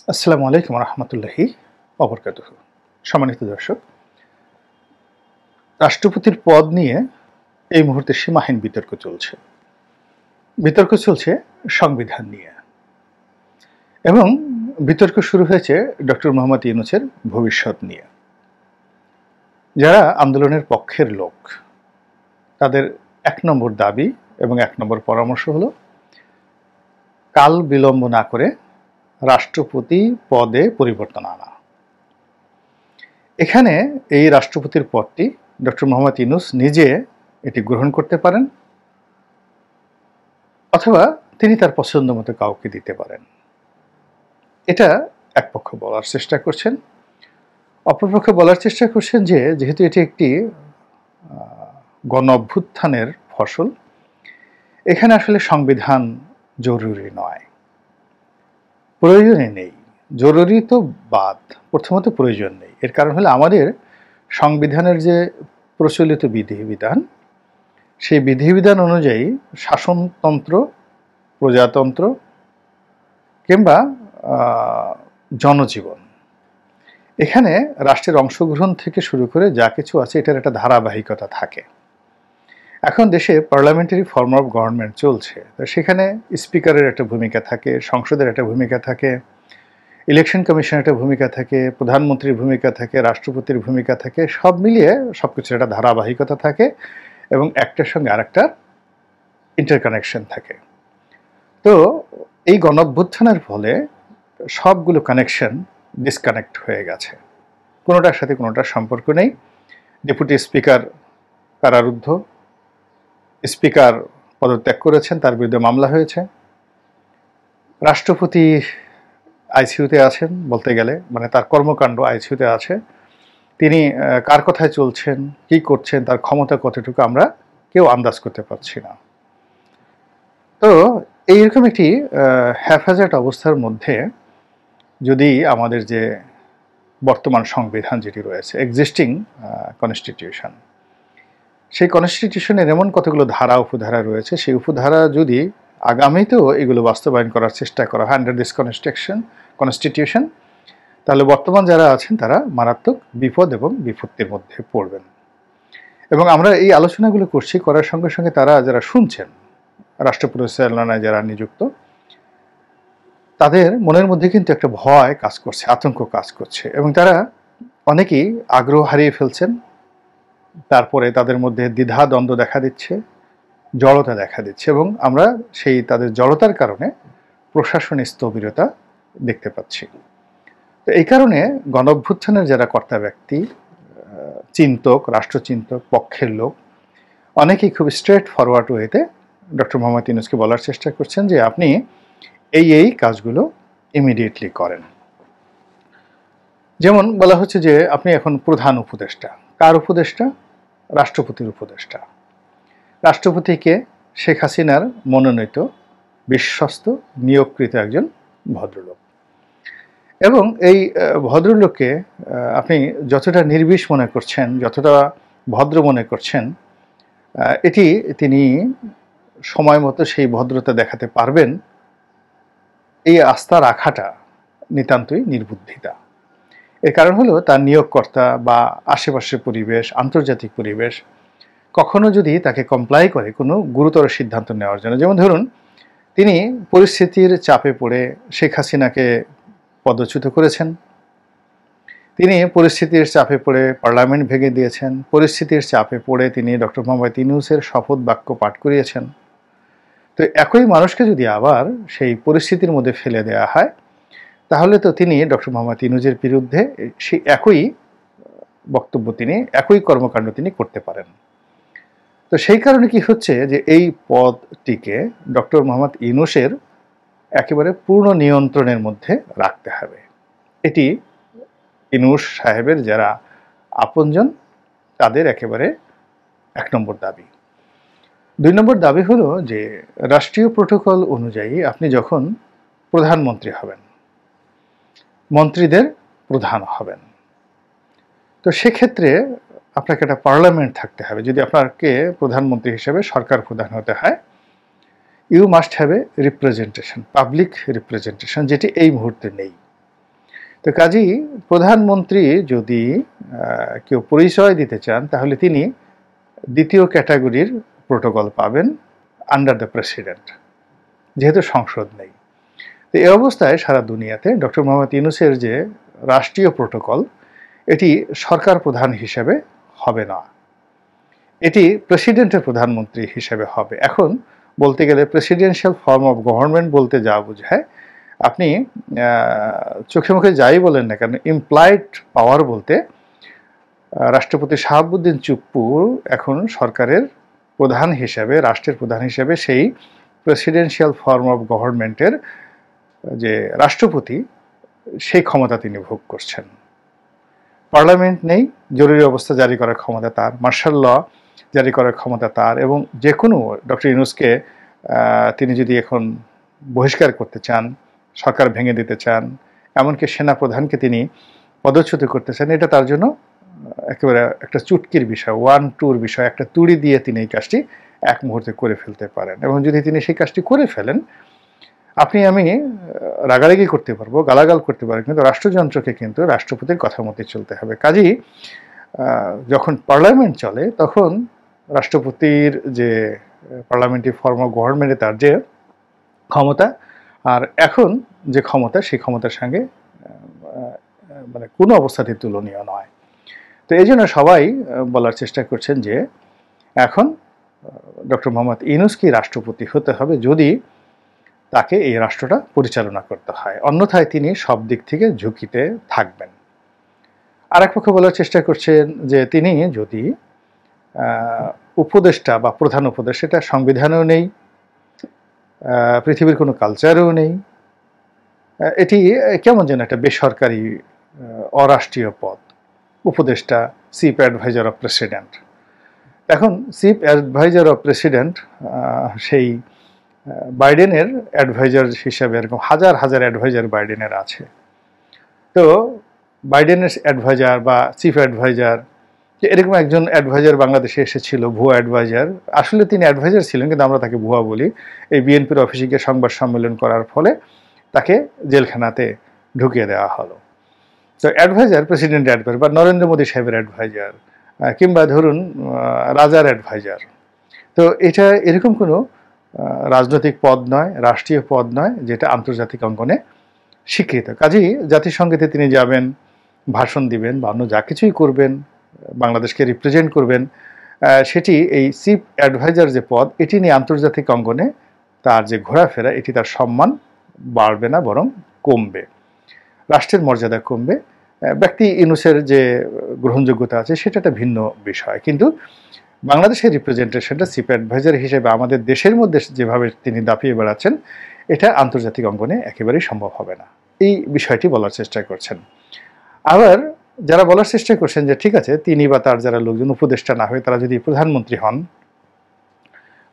আসসালামু আলাইকুম রহমতুল্লাহি অবরকাতুহু। সম্মানিত দর্শক, রাষ্ট্রপতির পদ নিয়ে এই মুহূর্তে সীমাহীন বিতর্ক চলছে সংবিধান নিয়ে, এবং বিতর্ক শুরু হয়েছে ডক্টর মোহাম্মদ ইউনূসের ভবিষ্যৎ নিয়ে। যারা আন্দোলনের পক্ষের লোক, তাদের এক নম্বর দাবি এবং এক নম্বর পরামর্শ হলো কাল বিলম্ব না করে রাষ্ট্রপতি পদে পরিবর্তন আনা। এখানে এই রাষ্ট্রপতির পদটি ডক্টর মোহাম্মদ ইউনূস নিজে এটি গ্রহণ করতে পারেন, অথবা তিনি তার পছন্দ মতো কাউকে দিতে পারেন। এটা এক পক্ষ বলার চেষ্টা করছেন। অপরপক্ষ বলার চেষ্টা করছেন যে যেহেতু এটি একটি গণ অভ্যুত্থানের ফসল, এখানে আসলে সংবিধান জরুরি নয়, প্রয়োজনই নেই। জরুরি তো বাদ, প্রথমত প্রয়োজন নেই। এর কারণ হলো আমাদের সংবিধানের যে প্রচলিত বিধিবিধান, সেই বিধিবিধান অনুযায়ী শাসনতন্ত্র, প্রজাতন্ত্র কিংবা জনজীবন, এখানে রাষ্ট্রের অংশগ্রহণ থেকে শুরু করে যা কিছু আছে এটার একটা ধারাবাহিকতা থাকে। এখন দেশে পার্লামেন্টারি ফর্ম অফ গভর্নমেন্ট চলছে, সেখানে স্পিকারের একটা ভূমিকা থাকে, সংসদের একটা ভূমিকা থাকে, ইলেকশন কমিশনের একটা ভূমিকা থাকে, প্রধানমন্ত্রীর ভূমিকা থাকে, রাষ্ট্রপতির ভূমিকা থাকে। সব মিলিয়ে সবকিছুর একটা ধারাবাহিকতা থাকে এবং একটার সঙ্গে আরেকটা ইন্টারকানেকশন থাকে। তো এই গণঅভ্যুত্থানের ফলে সবগুলো কানেকশন ডিসকানেক্ট হয়ে গেছে, কোনোটার সাথে কোনোটার সম্পর্ক নেই। ডেপুটি স্পিকার কারারুদ্ধ, স্পিকার পদত্যাগ করেছেন, তার বিরুদ্ধে মামলা হয়েছে। রাষ্ট্রপতি আইসিইউতে আছেন, বলতে গেলে মানে তার কর্মকাণ্ড আইসিইউতে আছে। তিনি কার কথায় চলছেন, কি করছেন, তার ক্ষমতা কতটুকু আমরা কেউ আন্দাজ করতে পারছি না। তো এইরকম একটি হ্যাফাজার্ড অবস্থার মধ্যে যদি আমাদের যে বর্তমান সংবিধান যেটি রয়েছে, এক্সিস্টিং কনস্টিটিউশন, সেই কনস্টিটিউশনের এমন কতগুলো ধারা উপধারা রয়েছে, সেই উপধারা যদি আগামীতেও এগুলো বাস্তবায়ন করার চেষ্টা করা হয় আন্ডার দিস কনস্টিটিউশন, তাহলে বর্তমান যারা আছেন তারা মারাত্মক বিপদ এবং বিপত্তির মধ্যে পড়বেন। এবং আমরা এই আলোচনাগুলো করছি, করার সঙ্গে সঙ্গে তারা যারা শুনছেন, রাষ্ট্র পরিচালনায় যারা নিযুক্ত, তাদের মনের মধ্যে কিন্তু একটা ভয় কাজ করছে, আতঙ্ক কাজ করছে, এবং তারা অনেকেই আগ্রহ হারিয়ে ফেলছেন। তারপরে তাদের মধ্যে দ্বিধা দ্বন্দ্ব দেখা দিচ্ছে, জড়তা দেখা দিচ্ছে, এবং আমরা সেই তাদের জড়তার কারণে প্রশাসনিক স্থবিরতা দেখতে পাচ্ছি। তো এই কারণে গণঅভ্যুত্থানের যারা কর্তা ব্যক্তি, চিন্তক, রাষ্ট্রচিন্তক, পক্ষের লোক, অনেকেই খুব স্ট্রেট ফরওয়ার্ড ওয়েতে ডক্টর মোহাম্মদ ইউনূসকে বলার চেষ্টা করছেন যে আপনি এই কাজগুলো ইমিডিয়েটলি করেন। যেমন বলা হচ্ছে যে আপনি এখন প্রধান উপদেষ্টা। কার উপদেষ্টা? রাষ্ট্রপতির উপদেষ্টা। রাষ্ট্রপতিকে শেখ হাসিনার মনোনীত, বিশ্বস্ত, নিয়োগকৃত একজন ভদ্রলোক, এবং এই ভদ্রলোককে আপনি যতটা নির্বিষ মনে করছেন, যতটা ভদ্র মনে করছেন, এটি তিনি সময় মতো সেই ভদ্রতা দেখাতে পারবেন, এই আস্থা রাখাটা নিতান্তই নির্বুদ্ধিতা। এর কারণ হলো তার নিয়োগকর্তা বা আশেপাশের পরিবেশ, আন্তর্জাতিক পরিবেশ কখনো যদি তাকে কমপ্লাই করে কোনো গুরুতর সিদ্ধান্ত নেওয়ার জন্য, যেমন ধরুন তিনি পরিস্থিতির চাপে পড়ে শেখ হাসিনাকে পদচ্যুত করেছেন, তিনি পরিস্থিতির চাপে পড়ে পার্লামেন্ট ভেঙে দিয়েছেন, পরিস্থিতির চাপে পড়ে তিনি ডক্টর মোহাম্মদ ইউনূসের শপথ বাক্য পাঠ করিয়েছেন। তো একই মানুষকে যদি আবার সেই পরিস্থিতির মধ্যে ফেলে দেওয়া হয়, তাহলে তো তিনি ডক্টর মোহাম্মদ ইউনূসের বিরুদ্ধে সেই একই বক্তব্য, তিনি একই কর্মকাণ্ড তিনি করতে পারেন। তো সেই কারণে কি হচ্ছে যে এই পদটিকে ডক্টর মোহাম্মদ ইউনূসের একেবারে পূর্ণ নিয়ন্ত্রণের মধ্যে রাখতে হবে। এটি ইউনূস সাহেবের যারা আপনজন তাদের একেবারে এক নম্বর দাবি। 2 নম্বর দাবি হলো যে রাষ্ট্রীয় প্রোটোকল অনুযায়ী আপনি যখন প্রধানমন্ত্রী হবেন, মন্ত্রীদের প্রধান হবেন, তো সেক্ষেত্রে আপনাকে একটা পার্লামেন্ট থাকতে হবে। যদি আপনাকে প্রধানমন্ত্রী হিসেবে সরকার প্রধান হতে হয়, you must have a representation, public representation, যেটি এই মুহূর্তে নেই। তো কাজেই প্রধানমন্ত্রী যদি কেউ পরিচয় দিতে চান তাহলে তিনি দ্বিতীয় ক্যাটাগরির প্রোটোকল পাবেন আন্ডার দ্য প্রেসিডেন্ট, যেহেতু সংসদ নেই। তো এই অবস্থায় সারা দুনিয়াতে ডক্টর মোহাম্মদ ইউনূসের যে রাষ্ট্রীয় প্রোটোকল এটি সরকার প্রধান হিসেবে হবে না, এটি প্রেসিডেন্টের প্রধানমন্ত্রী হিসেবে হবে। এখন বলতে গেলে প্রেসিডেন্সিয়াল ফর্ম অফ গভর্নমেন্ট বলতে যা বোঝায়, আপনি চোখে মুখে যাই বলেন না কেন, ইমপ্লয়েড পাওয়ার বলতে রাষ্ট্রপতি শাহাবুদ্দিন চুপ্পু এখন সরকারের প্রধান হিসেবে, রাষ্ট্রের প্রধান হিসেবে সেই প্রেসিডেন্সিয়াল ফর্ম অফ গভর্নমেন্টের যে রাষ্ট্রপতি সেই ক্ষমতা তিনি ভোগ করছেন। পার্লামেন্ট নেই, জরুরি অবস্থা জারি করার ক্ষমতা তার, মার্শাল ল জারি করার ক্ষমতা তার, এবং যে কোনো ডক্টর ইউনূসকে তিনি যদি এখন বহিষ্কার করতে চান, সরকার ভেঙে দিতে চান, এমনকি সেনা প্রধানকে তিনি পদচ্যুত করতে চান, এটা তার জন্য একেবারে একটা চুটকির বিষয়, 1-2 বিষয়, একটা তুড়ি দিয়ে তিনি এই কাজটি এক মুহূর্তে করে ফেলতে পারেন। এবং যদি তিনি সেই কাজটি করে ফেলেন, আপনি আমি রাগারাগি করতে পারবো, গালাগাল করতে পারবো, কিন্তু রাষ্ট্রযন্ত্রকে কিন্তু রাষ্ট্রপতির কথা মতে চলতে হবে। কাজেই যখন পার্লামেন্ট চলে তখন রাষ্ট্রপতির যে পার্লামেন্টারি ফর্ম অফ গভর্নমেন্টে তার যে ক্ষমতা আর এখন যে ক্ষমতা, সেই ক্ষমতার সঙ্গে মানে কোনো অবস্থাতেই তুলনীয় নয়। তো এই জন্য সবাই বলার চেষ্টা করছেন যে এখন ডক্টর মোহাম্মদ ইউনূসকে রাষ্ট্রপতি হতে হবে যদি তাকে এই রাষ্ট্রটা পরিচালনা করতে হয়, অন্যথায় তিনি সব দিক থেকে ঝুঁকিতে থাকবেন। আর এক পক্ষ বলার চেষ্টা করছেন যে তিনি যদি উপদেষ্টা বা প্রধান উপদেষ্টা, এটা সংবিধানেও নেই, পৃথিবীর কোনো কালচারেও নেই, এটি কেমন যেন একটা বেসরকারি অরাষ্ট্রীয় পদ, উপদেষ্টা, চিফ অ্যাডভাইজার অফ প্রেসিডেন্ট। এখন চিফ অ্যাডভাইজার অফ প্রেসিডেন্ট সেই বাইডেনের অ্যাডভাইজার হিসাবে এরকম হাজার হাজার অ্যাডভাইজার বাইডেনের আছে। তো বাইডেনের অ্যাডভাইজার বা চিফ অ্যাডভাইজার, এরকম একজন অ্যাডভাইজার বাংলাদেশে এসেছিল, ভুয়া অ্যাডভাইজার। আসলে তিনি অ্যাডভাইজার ছিলেন, কিন্তু আমরা তাকে ভুয়া বলি। এই বিএনপির অফিসে গিয়ে সংবাদ সম্মেলন করার ফলে তাকে জেলখানাতে ঢুকিয়ে দেওয়া হলো। তো অ্যাডভাইজার, প্রেসিডেন্ট অ্যাডভাইজার বা নরেন্দ্র মোদী সাহেবের অ্যাডভাইজার, কিংবা ধরুন রাজার অ্যাডভাইজার, তো এটা এরকম কোনো রাজনৈতিক পদ নয়, রাষ্ট্রীয় পদ নয়, যেটা আন্তর্জাতিক অঙ্গনে স্বীকৃত। কাজেই জাতিসংঘেতে তিনি যাবেন, ভাষণ দিবেন বা অন্য যা কিছুই করবেন, বাংলাদেশকে রিপ্রেজেন্ট করবেন, সেটি এই চিফ অ্যাডভাইজার যে পদ, এটি নিয়ে আন্তর্জাতিক অঙ্গনে তার যে ঘোরাফেরা, এটি তার সম্মান বাড়বে না, বরং কমবে, রাষ্ট্রের মর্যাদা কমবে। ব্যক্তি ইউনূসের যে গ্রহণযোগ্যতা আছে সেটা একটা ভিন্ন বিষয়, কিন্তু বাংলাদেশের রিপ্রেজেন্টেশনটা চিফ অ্যাডভাইজার হিসেবে আমাদের দেশের মধ্যে যেভাবে তিনি দাপিয়ে বেড়াচ্ছেন, এটা আন্তর্জাতিক অঙ্গনে একেবারেই সম্ভব হবে না। এই বিষয়টি বলার চেষ্টা করছেন। আবার যারা বলার চেষ্টা করছেন যে ঠিক আছে, তিনি বা তার যারা লোকজন উপদেষ্টা না হয়ে তারা যদি প্রধানমন্ত্রী হন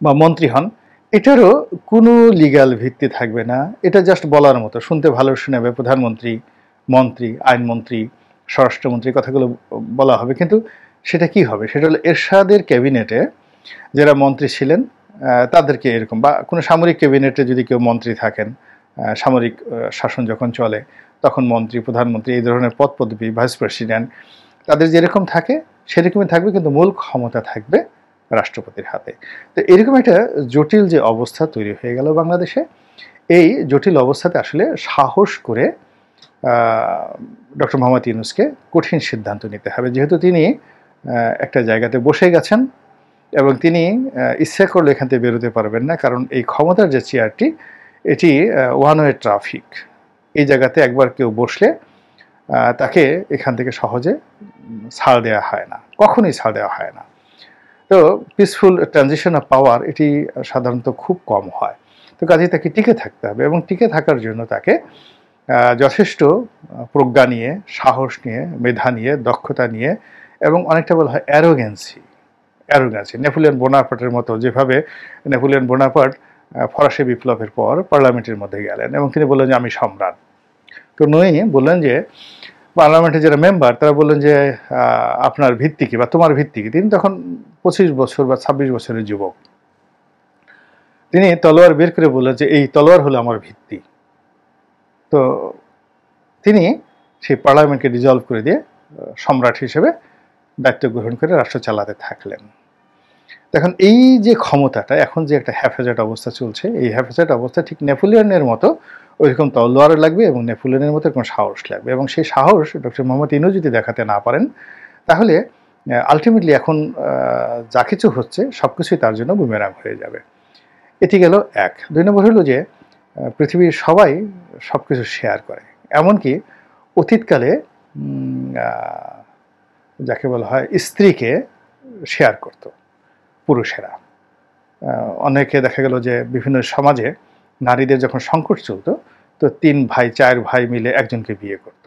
বা মন্ত্রী হন, এটারও কোনো লিগ্যাল ভিত্তি থাকবে না, এটা জাস্ট বলার মতো, শুনতে ভালো শোনাবে, প্রধানমন্ত্রী, মন্ত্রী, আইনমন্ত্রী, স্বরাষ্ট্রমন্ত্রী, কথাগুলো বলা হবে, কিন্তু সেটা কি হবে? সেটা হলো এরশাদের ক্যাবিনেটে যারা মন্ত্রী ছিলেন তাদেরকে এরকম, বা কোনো সামরিক ক্যাবিনেটে যদি কেউ মন্ত্রী থাকেন, সামরিক শাসন যখন চলে তখন মন্ত্রী, প্রধানমন্ত্রী, এই ধরনের পদ পদবি, ভাইস প্রেসিডেন্ট, তাদের যেরকম থাকে সেরকমই থাকবে, কিন্তু মূল ক্ষমতা থাকবে রাষ্ট্রপতির হাতে। তো এরকম একটা জটিল যে অবস্থা তৈরি হয়ে গেল বাংলাদেশে, এই জটিল অবস্থাতে আসলে সাহস করে ডক্টর মোহাম্মদ ইউনূসকে কঠিন সিদ্ধান্ত নিতে হবে, যেহেতু তিনি একটা জায়গাতে বসে গেছেন এবং তিনি ইচ্ছা করলে এখান থেকে বেরোতে পারবেন না, কারণ এই ক্ষমতার যে চেয়ারটি, এটি ওয়ান ওয়ে ট্রাফিক। এই জায়গাতে একবার কেউ বসলে তাকে এখান থেকে সহজে ছাড় দেওয়া হয় না, কখনোই ছাড় দেওয়া হয় না। তো পিসফুল ট্রানজিশন অফ পাওয়ার এটি সাধারণত খুব কম হয়। তো কাজেই তাকে টিকে থাকতে হবে, এবং টিকে থাকার জন্য তাকে যথেষ্ট প্রজ্ঞা নিয়ে, সাহস নিয়ে, মেধা নিয়ে, দক্ষতা নিয়ে, এবং অনেকটা বলা হয় অ্যারোগেন্সি, নেপোলিয়ন বোনাপার্টের মতো, যেভাবে নেপোলিয়ন বোনাপার্ট ফরাসি বিপ্লবের পর পার্লামেন্টের মধ্যে গেলেন এবং তিনি বললেন যে আমি সম্রাট। তো নই বললেন যে পার্লামেন্টের যারা মেম্বার তারা বললেন যে আপনার ভিত্তি কি বা তোমার ভিত্তি কি? তিনি তখন 25 বছর বা 26 বছরের যুবক। তিনি তলোয়ার বের করে বললেন যে এই তলোয়ার হলো আমার ভিত্তি। তো তিনি সেই পার্লামেন্টকে ডিজলভ করে দিয়ে সম্রাট হিসেবে দায়িত্ব গ্রহণ করে রাষ্ট্র চালাতে থাকলেন। এখন এই যে ক্ষমতাটা, এখন যে একটা হ্যাফেজেট অবস্থা চলছে, এই হ্যাফেজেট অবস্থা ঠিক নেপোলিয়নের মতো ওইরকম তলোয়ার লাগবে এবং নেপোলিয়নের মতো এরকম সাহস লাগবে, এবং সেই সাহস ডক্টর মোহাম্মদ ইউনূস যদি দেখাতে না পারেন, তাহলে আলটিমেটলি এখন যা কিছু হচ্ছে সব কিছুই তার জন্য বুমেরাং হয়ে যাবে। এটি গেল এক। 2 নম্বর হলো যে পৃথিবীর সবাই সব কিছু শেয়ার করে, এমনকি অতীতকালে যাকে বলা হয় স্ত্রীকে শেয়ার করত পুরুষেরা। অনেকে দেখা গেল যে বিভিন্ন সমাজে নারীদের যখন সংকট চলতো, তো 3 ভাই 4 ভাই মিলে একজনকে বিয়ে করত।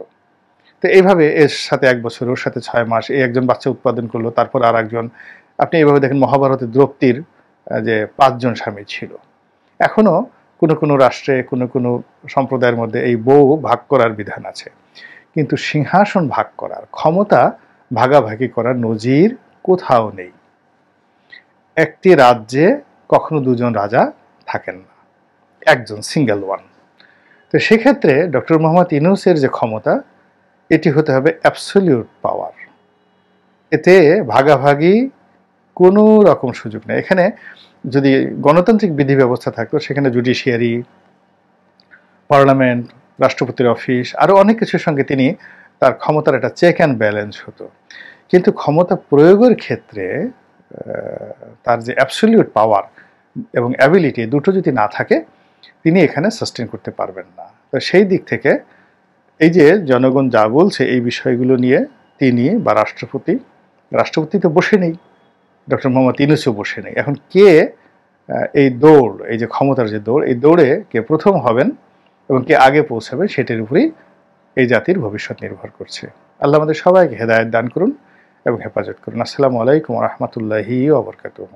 তো এইভাবে এর সাথে 1 বছর, ওর সাথে 6 মাস, এই একজন বাচ্চা উৎপাদন করলো, তারপর আর একজন। আপনি এইভাবে দেখেন মহাভারতে দ্রৌপদীর যে 5 জন স্বামী ছিল। এখনো কোনো কোনো রাষ্ট্রে, কোনো কোনো সম্প্রদায়ের মধ্যে এই বউ ভাগ করার বিধান আছে, কিন্তু সিংহাসন ভাগ করার, ক্ষমতা ভাগাভাগি করার নজির কোথাও নেই। একটি রাজ্যে কখনো 2 জন রাজা থাকেন না, একজন, সিঙ্গেল ওয়ান। তো সেক্ষেত্রে ডক্টর মোহাম্মদ ইউনূসের যে ক্ষমতা, এটি হতে হবে অ্যাবসলিউট পাওয়ার। এতে ভাগাভাগি কোনো রকম সুযোগ নেই। এখানে যদি গণতান্ত্রিক বিধি ব্যবস্থা থাকতো, সেখানে জুডিশিয়ারি, পার্লামেন্ট, রাষ্ট্রপতির অফিস, আরও অনেক কিছুর সঙ্গে তিনি তার ক্ষমতার একটা চেক অ্যান্ড ব্যালেন্স হতো। কিন্তু ক্ষমতা প্রয়োগের ক্ষেত্রে তার যে অ্যাবসলিউট পাওয়ার এবং অ্যাবিলিটি, দুটো যদি না থাকে, তিনি এখানে সাস্টেন করতে পারবেন না। তো সেই দিক থেকে এই যে জনগণ যা বলছে এই বিষয়গুলো নিয়ে তিনি বা রাষ্ট্রপতি তো বসে নেই, ডক্টর মোহাম্মদ ইউনূসও বসে নেই। এখন কে এই দৌড়, এই যে ক্ষমতার যে দৌড়, এই দৌড়ে কে প্রথম হবেন এবং কে আগে পৌঁছাবেন, সেটার উপরেই এই জাতির ভবিষ্যৎ নির্ভর করছে। আল্লাহ আমাদের সবাইকে হেদায়েত দান করুন এবং হেফাজত করুন। আসসালামু আলাইকুম ওয়া রাহমাতুল্লাহি ওয়া বারাকাতুহু।